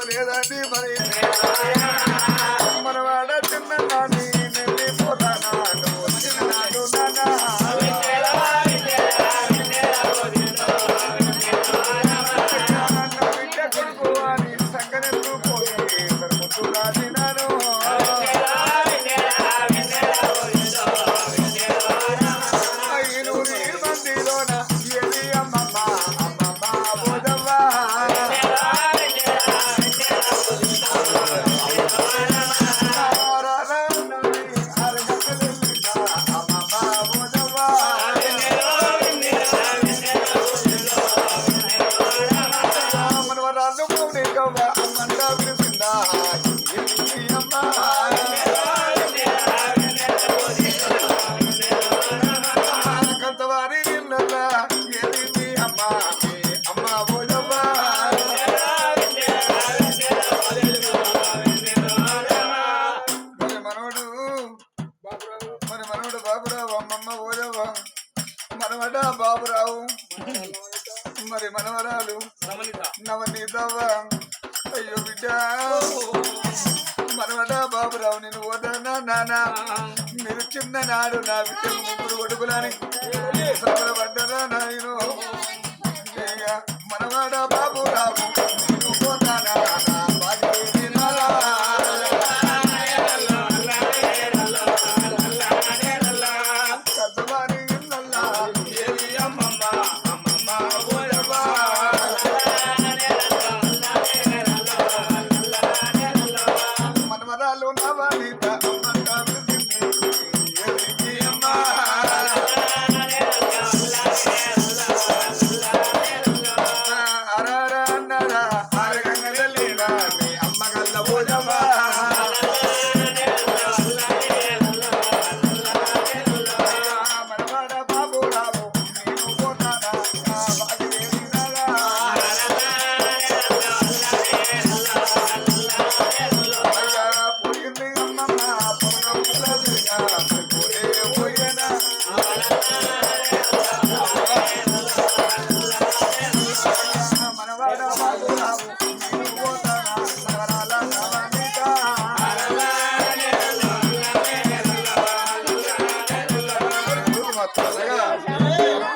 లేదండి మరి మనవాడ చిన్నదాన్ని నెల్లిపోతానా చిన్ననాడు నానా బిడ్డ కొడుకు అని సంగనెత్తు పోయి ముట్టులాడినాను ఐనూరి మందిలోన ఏది అమ్మమ్మ అమ్మమ్మ బోధవ్వా కంతవారి ఏది అమ్మ అమ్మ బోధవ్వా మనవడు బాబురావు అమ్మమ్మ ఓదవ్వ మనవడ బాబురావు మరి మనవరాలు నవనీతవ్వ అయ్యో బిడ్డ మనవడ బాబురావు నేను ఓదన్నా నాన్న మీరు చిన్ననాడు నా బిడ్డకు ముగ్గురు కొడుకులని పడ్డరా నాయను మనవాడ బాబురావు నేను పోతానా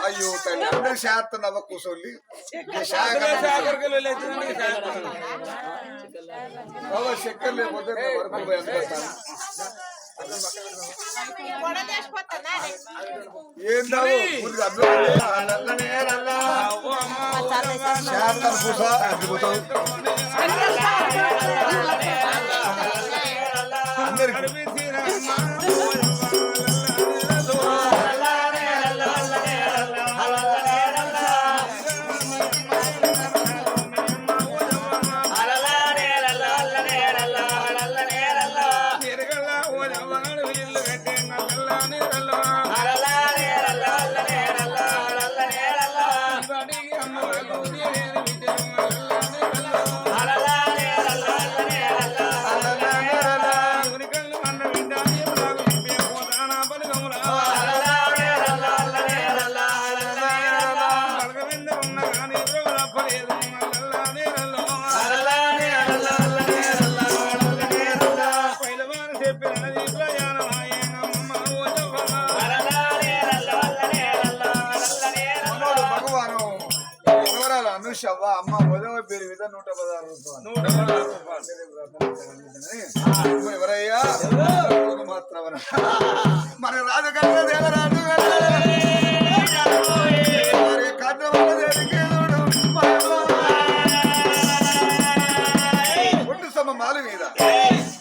అయ్యో తల్లి అందరు శాత నవ్వ కూసోళ్ళి చక్కెర లేకపోతే వరకు అందరికి అనుషవ్వ అమ్మ ఉదవ పేరు మీద 116 రూపాయలు ఎవరయ్యా మాత్రం మన రాజు రాజు ఒట్టు సమమాల మీద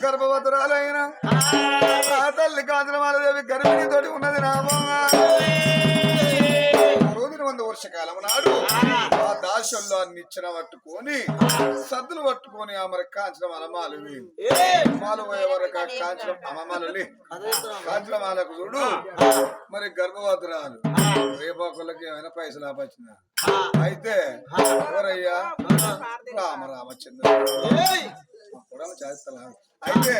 గర్భవతురాలైన తల్లి కాంచనమాలదేవి గర్భిణితోటి ఉన్నది రామా వర్షకాలం నాడు ఆ దాశల్లో అన్ని ఇచ్చిన పట్టుకొని సద్దులు పట్టుకొని ఆమె కాంచడం అలమాలు మాలు పోయే వరకు కాంచడం అమ్మమాలు కాంచడమాలకు చూడు మరి గర్భవతురాలు రేపాకులకి ఏమైనా పైసలు ఆపచ్చిన అయితే ఎవరయ్యా రామ రామచంద్ర చేస్తా అయితే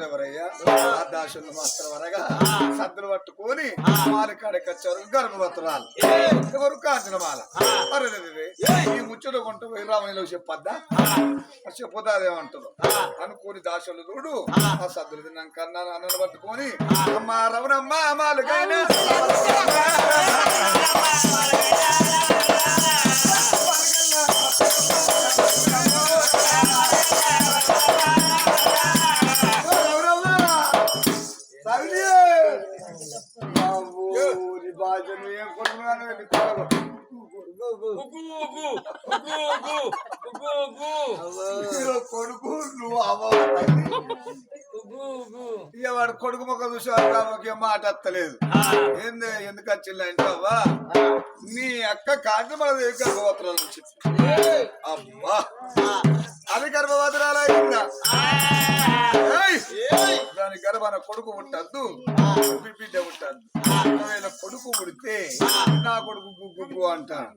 ఎవరయ్యా ఆ దాసులు మాస్టర్ వరగా సద్దులు పట్టుకొని మాలికాడకొచ్చారు గర్భవతురాలు ఎవరు కాంచనమాల. అరే ఈ ముచ్చట కొంట పోయి రామణిలో చెప్పద్దా చెప్పదాదేమంటారు అనుకోని దాసులు చూడు ఆ సద్దులు తిన్నాక అన్నను పట్టుకొని అమ్మా రవణమ్మ మాలికైనా కొడుకు నువ్వు ఇక వాడు కొడుకు మొక్క చూసి మాట వస్తలేదు. ఎందుకు వచ్చింది అంటే అవ్వా నీ అక్క కాంతి మన గర్భవతురాలు నుంచి అమ్మా అది గర్భవతురాలు అయిందా దాని గర్భాన కొడుకు పుట్టద్దు బిడ్డ పుట్టద్దు. ఒకవేళ కొడుకు పుడితే నా కొడుకు గుగ్గు అంటాడు.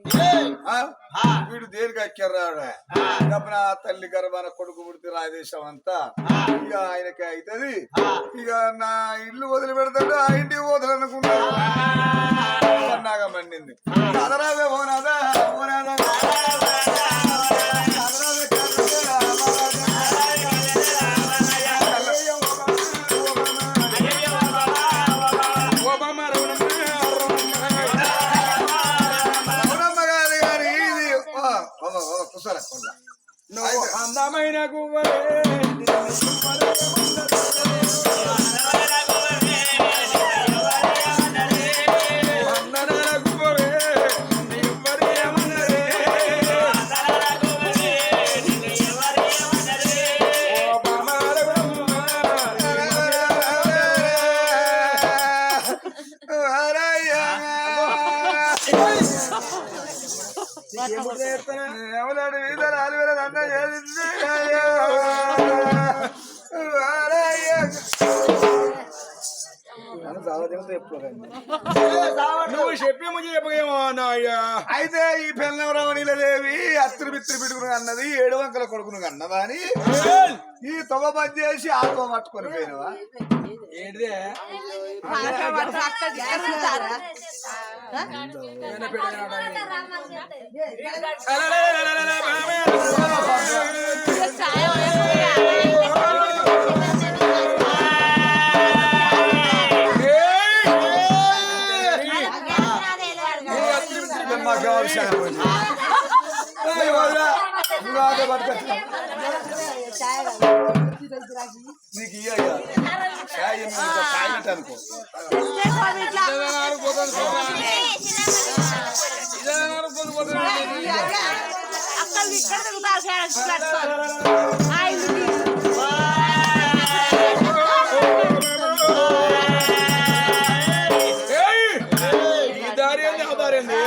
వీడు దేనికి ఎక్కర్రాడా డబ్బున తల్లి గర్భాన కొడుకు పుడితే రాదేశం అంతా ఇక ఆయనకి అవుతుంది. ఇక నా ఇల్లు వదిలి పెడతాడు ఆ ఇంటికి వదలనుకున్నాడు. నాగా మండింది అదరాదే పోనాదా పోనాదా అందమైన ఎవరు వీధలు అలివేల అన్న చేసింది నువ్వు చెప్పి ముందు చెప్పగేమో నాయ్యా. అయితే ఈ పెళ్ళం రమణీలదేవి అత్తిరి బిత్తిరి పెట్టుకుని అన్నది 7 వంకల కొడుకును అన్నదా అని ఈ తొగ బంద్ చేసి ఆత్మ పట్టుకొని పోయినవా ఏంటిదే నీకు ఇయ్యగా అనుకో ఈ దారి ఏంది ఆ దారి ఏంది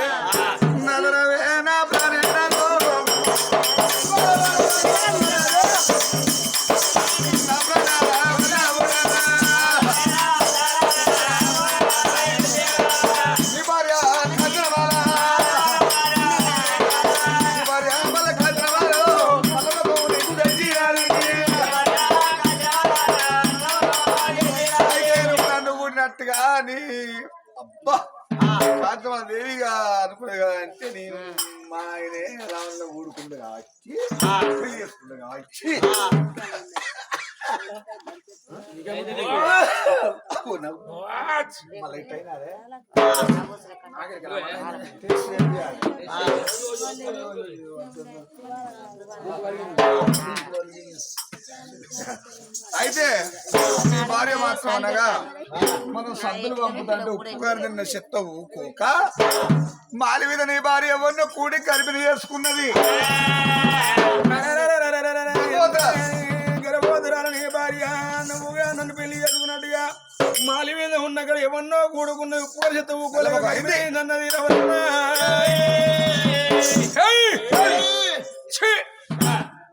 అబ్బా దేవిగా అనుకునే కదా అంటే నేను మా ఆయనే రావణలో ఊడుకుంది కావచ్చు చేసుకుంది కావచ్చు మళ్ళీ అయినా అదే అయితే నీ భార్య మాత్రం అనగా మనం సద్దులు పంపుతుంటే ఉప్పు గారు తిన్న చెత్త ఊకోక మాలి మీద నీ భార్య ఎవరినో కూడి గర్భిణి చేసుకున్నది. గర్భవతురాలు నీ భార్య నువ్వుగా నన్ను పెళ్లి చేసుకున్నట్టుగా మాలి మీద ఉన్న ఇక్కడ ఎవరినో కూడుకున్న ఉప్పు గారి చెత్త ఊకోలేదన్నది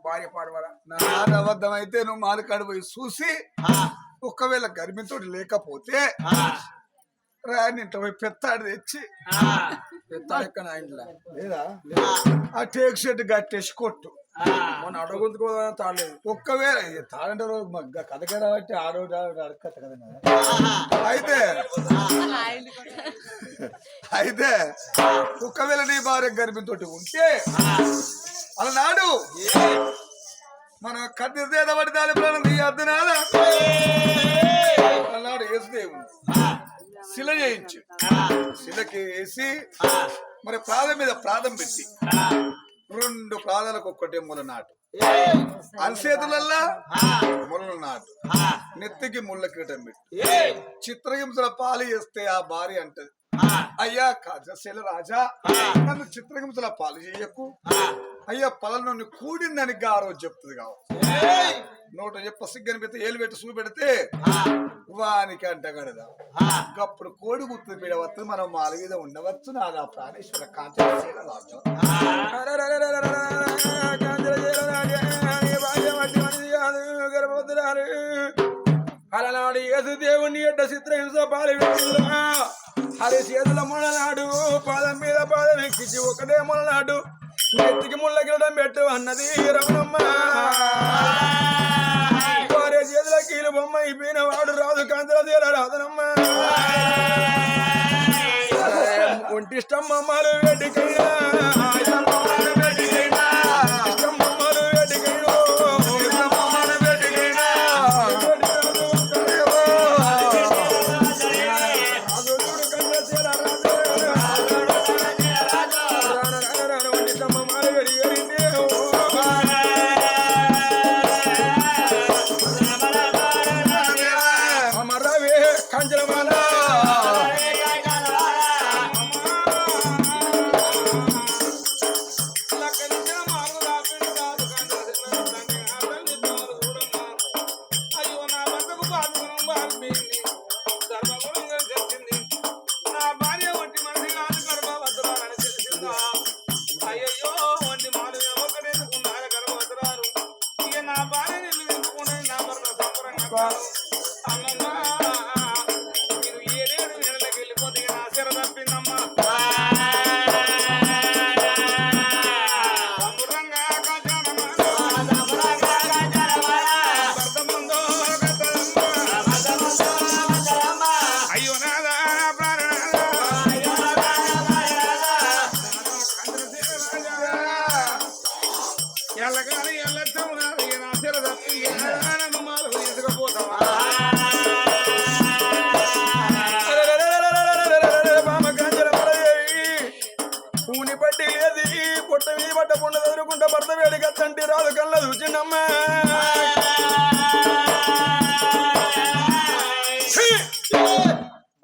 భార్య పాడవాడా నా అబద్ధం అయితే నువ్వు మాలికాడు పోయి చూసి ఒకవేళ గర్భితో లేకపోతే రాని ఇంట పోయి పెత్తాడు తెచ్చి పెత్తాడు ఎక్కడ ఇంట్లో లేదా ఆ టేక్ షెడ్ కట్టేసి కొట్టు మొన్న అడగొందుకోదా తాడలేదు. ఒక్కవేళ తాడంటే కథకే కాబట్టి ఆడోడు అడగత కదా. అయితే ఒక్కవేళ నీ భార్య గర్భితోటి ఉంటే అలనాడు మన కత్తి పడి దాని ప్రాణం తీయద్దు నాదా అన్నాడు యేసుదేవుడు. శిల చేయించి శిలకి వేసి మరి ప్రాధం మీద ప్రాధం పెట్టి 2 ప్రాధాలకు ఒక్కటే ముళ్ళ నాటు, అరిసేతులల్లా ముళ్ళ నాటు, నెత్తికి ముళ్ళ కిరీటం పెట్టి చిత్రహింసల పాలు చేస్తే ఆ భార్య అంటది, అయ్యా కాజశీల రాజా నన్ను చిత్రహింసల పాలు చేయకు, అయ్యా పలను కూడిందని ఆ రోజు చెప్తుంది కావచ్చు. నోట చెప్ప సిగ్గని పెడితే ఏలు పెట్టి చూపెడితే వానికి అంటగడదా అప్పుడు కోడి గుర్తు పెడవచ్చు, మనం మాల మీద ఉండవచ్చు. నాదా ప్రాణేశ్వర కాంచశీల రాజా అలనాడు యేసు దేవుని ఎడ్డ చిత్రహింస పాలు పెట్టిందా అది చేతుల మొలనాడు పాదం మీద పాదం ఎక్కించి ఒకటే మొలనాడు నెత్తికి ముళ్ళ కిరటం పెట్టు అన్నది రమణమ్మ. వారి చేతుల కీలు బొమ్మ అయిపోయిన వాడు రాదు కాంతల తీర రాదనమ్మ. ఒంటిష్టమ్మలు వేటికైనా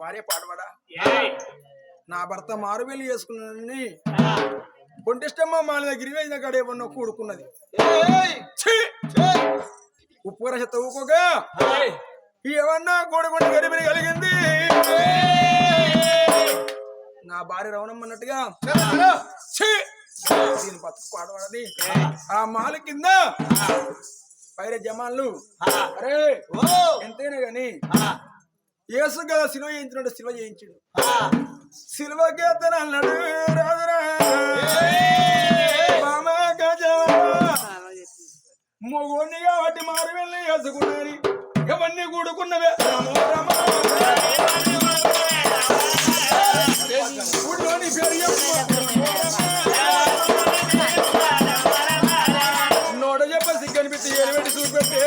భార్య పాడబడా నా భర్త మారువేలు చేసుకున్నానని ఒంటిష్టమ్మ మాల దగ్గర వేసిన కాడ ఏమన్నా కూడుకున్నది. ఉప్పు రస తవ్వుకోగా ఏమన్నా కూడుకుని గడిపిని కలిగింది. నా భార్య రవణమ్మన్నట్టుగా దీని బతుకు పాడబడది. ఆ మాల కింద పైర జమాన్లు అరే ఎంతైనా గాని యేసు కదా సిలువ చేయించినట్టు సిలువ చేయించాడు. సిలువకే అతను అన్నాడు రాజురా మొగోని కాబట్టి మారు వెళ్ళి వేసుకున్నాని ఎవరిని కూడుకున్నవే నోట చెప్పసి కనిపిస్తే ఏలుపెట్టి చూపెట్టే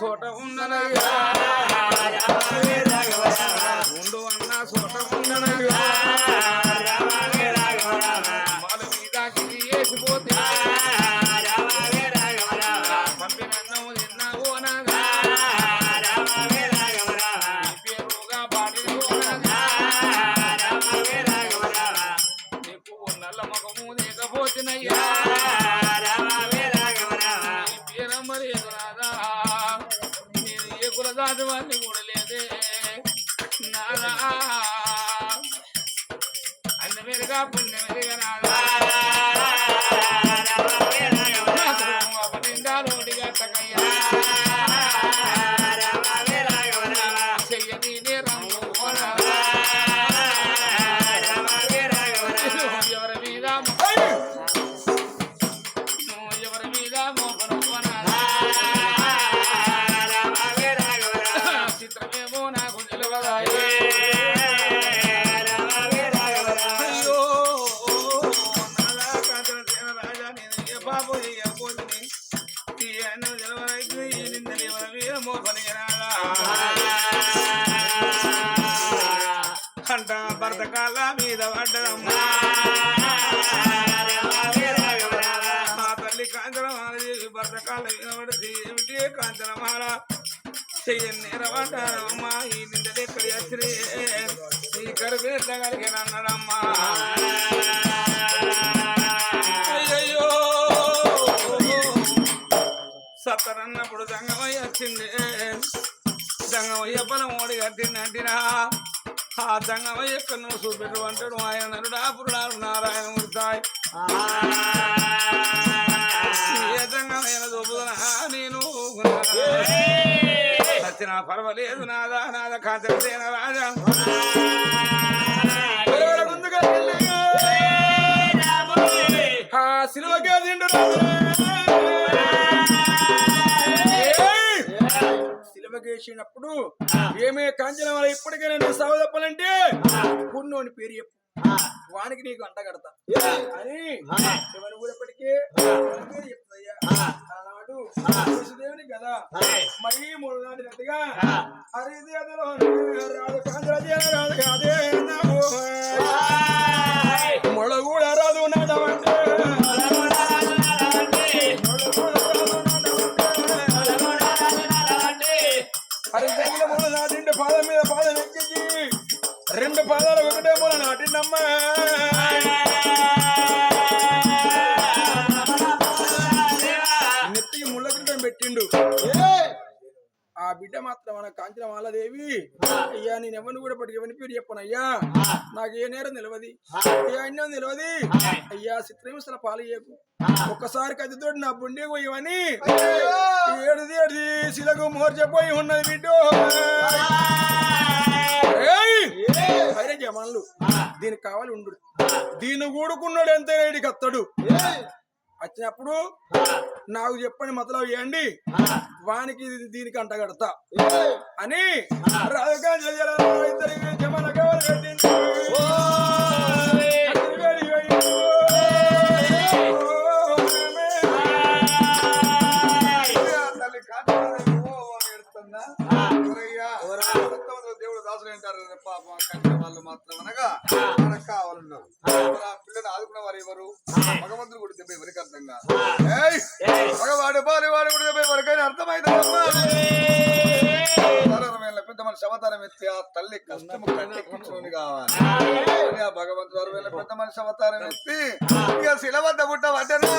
చోట ఉన్ననయ్యా ఉండు అన్న చోట ఉన్ననయ్యా మాల మీద వేసిపోతే పంపినన్నం తిన్నావు అనగా పేరుగా బాటిలో నీకు నల్ల ముఖము లేకపోతున్నాయ్యా వాడిని కూడా లేదే నారా పుణ్యం ఎరగనాదా నిండా రోడిగా తగయ్యా చెయ్యని రంగు ఎవరి మీద ఎవరి మీద మోపను చిత్రమేమో నాకు నిలవదాయే అయ్యో నాదా కాంచన సేన రాజా నేను ఏ బాబు ఏ పోతుని ఈ అన్న నిలవరైతే ఈ నిందలు ఎవరి మీద మోపని అంట భర్త కాళ్ళ మీద పడ్డదమ్మా మా తల్లి కాంచనమాల చేసి భర్త కాళ్ళ మీద పడితే ఏమిటి కాంచనమాల చెయ్యని నేరపడ్డారమ్మా ఈ నిందలు ఎక్కడి వచ్చి ఈ కడుపు ఎట్లా కలిగిన అన్నాడమ్మా అయ్యయ్యో సత్తరన్నప్పుడు సంగమయ్య వచ్చింది సంగమయ్య పొలం ఓడి కట్టిందంటినా ఆ సంగమయ్య ఎక్కడ నువ్వు చూపెట్టు అంటాడు ఆయన నరుడా పురుడారు నారాయణ ముడతాయి ఏ సంగమైన చూపుదనా నేను వచ్చినా పర్వాలేదు నాదా నాద కాంచన రాజా ముందుగా సిలువగా తిండు సిలువకేసినప్పుడు ఏమే కాంచన వల్ల ఇప్పటికైనా నేను సాగు తప్పాలంటే పున్నోని పేరు చెప్పు వానికి నీకు అంట కడతా అని ఎవరు కూడప్పటికీ పేరు చెప్తాయ్యా ఆనాడు యేసుదేవుని కదా మరీ మూడు నాటినట్టుగా హరిది అదలో రాదు కాంచన రాదు అదే మొళ కూడా రాదు నాడవంటే హరిదంగా మూల నాటిండి పాదం మీద పాదం ఎక్కించి రెండు పాదాలు ఒకటే మూల నాటిండమ్మా నెత్తికి ముళ్ళ కింద పెట్టిండు ఆ బిడ్డ మాత్రం మన కాంచన మాలదేవి అయ్యా నేను ఎవరిని కూడా పట్టుకు ఎవరి పేరు చెప్పను అయ్యా నాకు ఏ నేరం నిలవది ఏ అన్యం నిలవది అయ్యా చిత్రహింసల పాలు చేయకు ఒక్కసారి కత్తితోటి నా బుండే పోయవని ఏడుది ఏడుది శిలకు మోర్చపోయి ఉన్నది బిడ్డో పైరే జమాన్లు దీనికి కావాలి ఉండు దీన్ని కూడుకున్నాడు ఎంత రేడికి అత్తడు వచ్చినప్పుడు నాకు చెప్పండి మతలబు చేయండి వానికి దీనికి అంట కడతా అని జమాన కావాలి దేవుడు దాసులు అంటారు పాపం కంటే వాళ్ళు మాత్రం అనగా మనకు కావాలన్నారు పిల్లని ఆదుకున్న వారు ఎవరు భగవంతుడు కూడా దెబ్బ ఎవరికి అర్థం కాదు మగవాడు బాలివాడు కూడా దెబ్బ ఎవరికైనా అర్థమైందమ్మా పెద్ద మనిషి అవతారం ఎత్తి ఆ తల్లి కష్టము కట్టెక్కించుకొని కావాలి ఆ భగవంతుడు 60,000 పెద్ద మనిషి అవతారం ఎత్తి ఇక శిల వద్ద పుట్ట వడ్డనా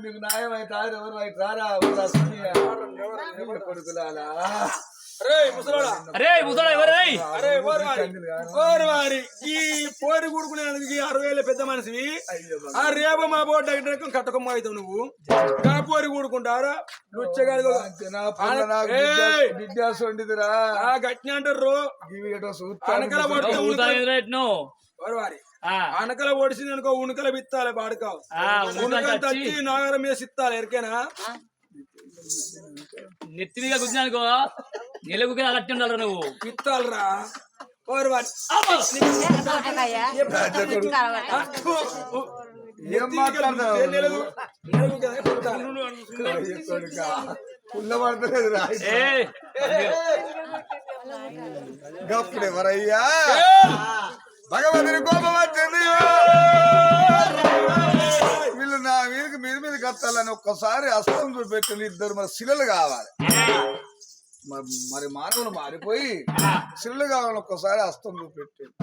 మీకు న్యాయం అయితే ఎవరు అయితే రారా కొడుకులాలా ఈ పోరు కూడుకునేందుకు 60,000 పెద్ద మనిషివి ఆ రేప మా బోర్డు కట్టకొమ్మ అవుతావు నువ్వు ఆ పోరు కూడుకుంటారా విద్యాసండిదిరా గట్టిన అంటారు అనకల అనకల పొడిచింది అనుకో ఉణుకల బిత్తాలి బాడుకావు ఉణుకలు తచ్చి నాగరం మీద సిత్తాలి ఎరికేనా నెత్తిగా గుర్తినానుకో నెలకు కట్టి ఉండాలి నువ్వు పిత్తాలరా ఏం మాట్లాడతావు పడతలేదు గప్పుడు ఎవరయ్యా భగవంతుని కోపం వచ్చింది వీళ్ళు నా వీరికి మీద మీద కట్టాలని ఒక్కసారి అస్తం చూపెట్టి ఇద్దరు మన శిలలు కావాలి మరి మానవులు మారిపోయి శివులుగా ఒక్కసారి హస్తం చూపెట్టాడు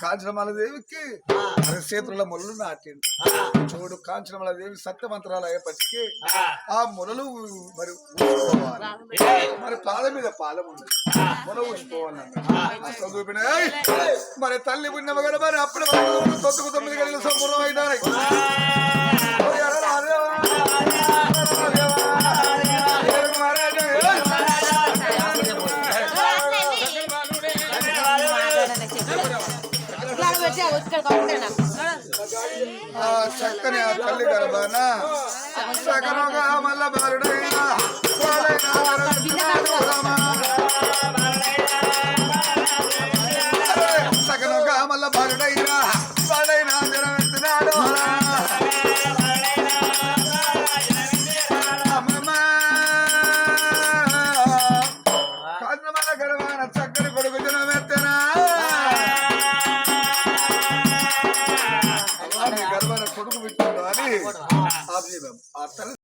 కాంచనమాల దేవికి మరి చేతుల మొలలు నాటిండు చూడు కాంచనమాల దేవి సత్యమంత్రాలు అయ్యేపటికి ఆ మొలలు మరి ఊసుకోవాలి మరి పాల మీద పాలం ఉంది మొల ఊసుకోవాలన్న హస్తం చూపిన మరి తల్లి పుణ్యమ కదా మరి అప్పుడు 9 గంటల సంపూర్ణం అయినాయి చక్కని ఆ తల్లి గర్భాన సకనగా మల్ల బాలుడైనా